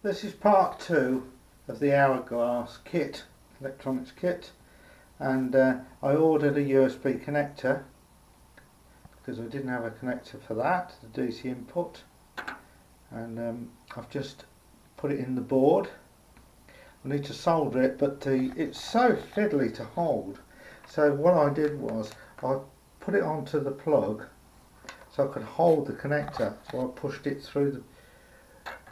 This is part 2 of the Hourglass kit, electronics kit, and I ordered a USB connector because I didn't have a connector for that, the DC input, and I've just put it in the board. I need to solder it, but it's so fiddly to hold, so what I did was I put it onto the plug so I could hold the connector, so I pushed it through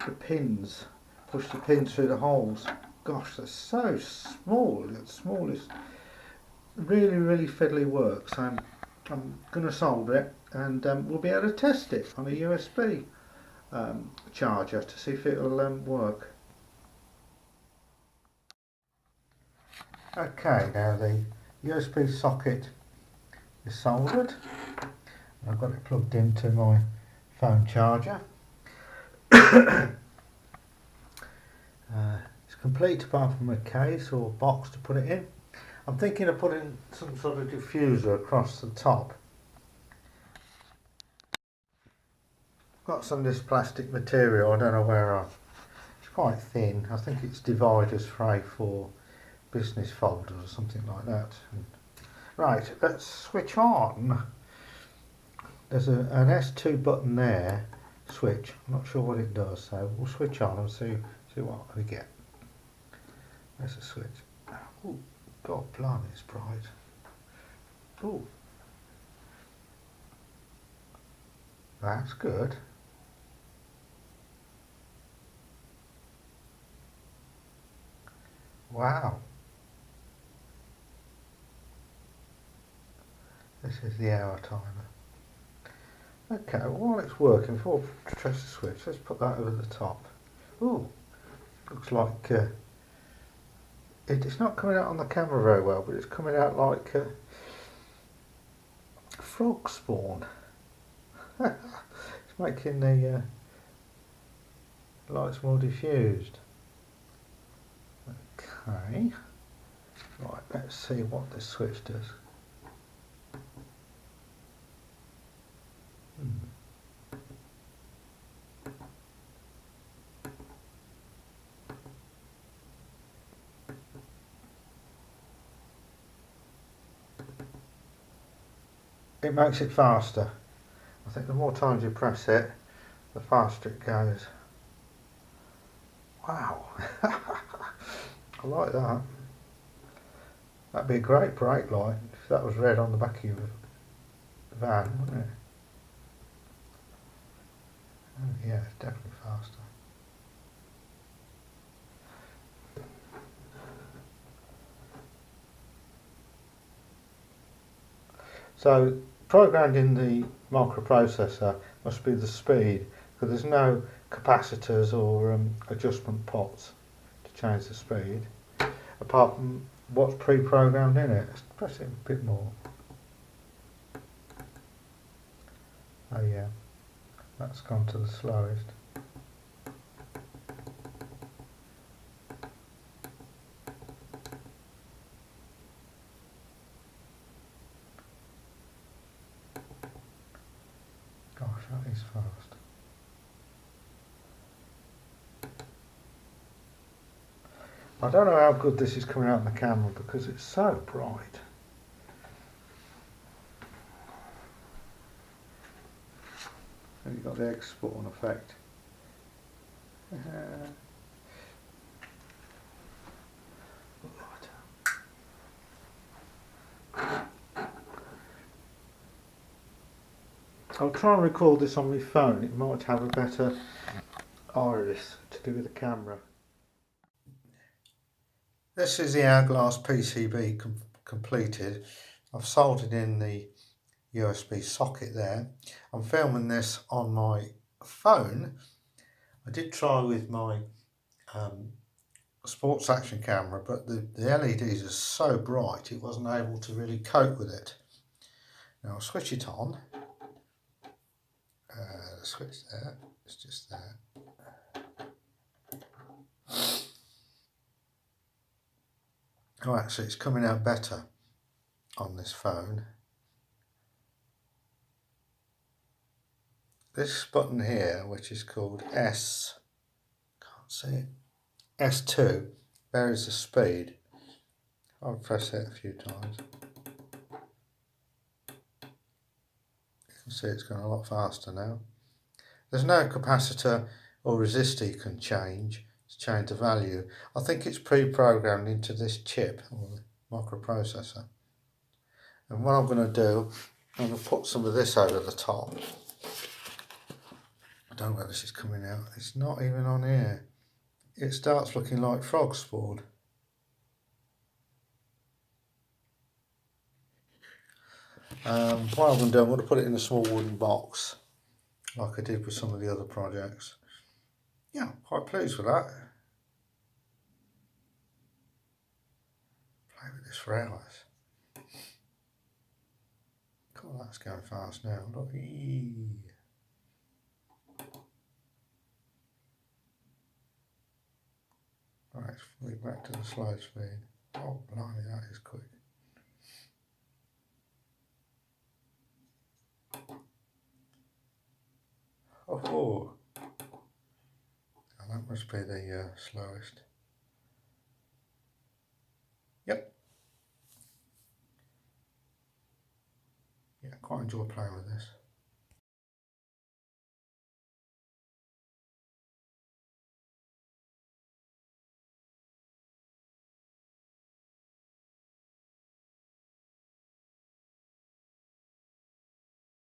the pins. Push the pins through the holes. Gosh, they're so small. The smallest, really fiddly work. So I'm going to solder it, and we'll be able to test it on a USB charger to see if it'll work. Okay, now the USB socket is soldered. I've got it plugged into my phone charger. It's complete apart from a case or box to put it in. I'm thinking of putting some sort of diffuser across the top. Got some of this plastic material, I don't know where it's quite thin. I think it's dividers for A4 business folders or something like that. Right, let's switch on. There's an S2 button there, switch. I'm not sure what it does, so we'll switch on and see what we get. There's a switch. Oh, God, blimey, it's bright. Oh, that's good. Wow. This is the hour timer. Okay, while it's working, before we press the switch, let's put that over the top. Ooh, looks like it's not coming out on the camera very well, but it's coming out like frog spawn. It's making the lights more diffused. Okay, right, let's see what this switch does. It makes it faster. I think the more times you press it, the faster it goes. Wow. I like that. That'd be a great brake light if that was red on the back of your van, wouldn't it? Oh, yeah, it's definitely faster. So programmed in the microprocessor must be the speed, because there's no capacitors or adjustment pots to change the speed, apart from what's pre-programmed in it. Let's press it a bit more. Oh yeah, that's gone to the slowest. Gosh, that is fast. I don't know how good this is coming out on the camera because it's so bright. And you've got the export effect. I'll try and record this on my phone. It might have a better iris to do with the camera. This is the Hourglass PCB completed. I've soldered in the USB socket there. I'm filming this on my phone. I did try with my sports action camera, but the LEDs are so bright it wasn't able to really cope with it. Now I'll switch it on. The switch there, it's just there. Oh, actually it's coming out better on this phone. This button here, which is called S, can't see, S2 varies the speed. I'll press it a few times. You can see it's going a lot faster now. There's no capacitor or resistor you can change to change the value. I think it's pre-programmed into this chip or the microprocessor. And what I'm going to do, I'm going to put some of this over the top. I don't know where this is coming out. It's not even on here. It starts looking like frog spawn. What I'm going to do, I'm going to put it in a small wooden box, like I did with some of the other projects. Yeah, quite pleased with that. Play with this for hours. God, that's going fast now. Look. Right, we're back to the slow speed. Oh, blimey, that is quick. Oh, that must be the slowest. Yep. Yeah, quite enjoy playing with this.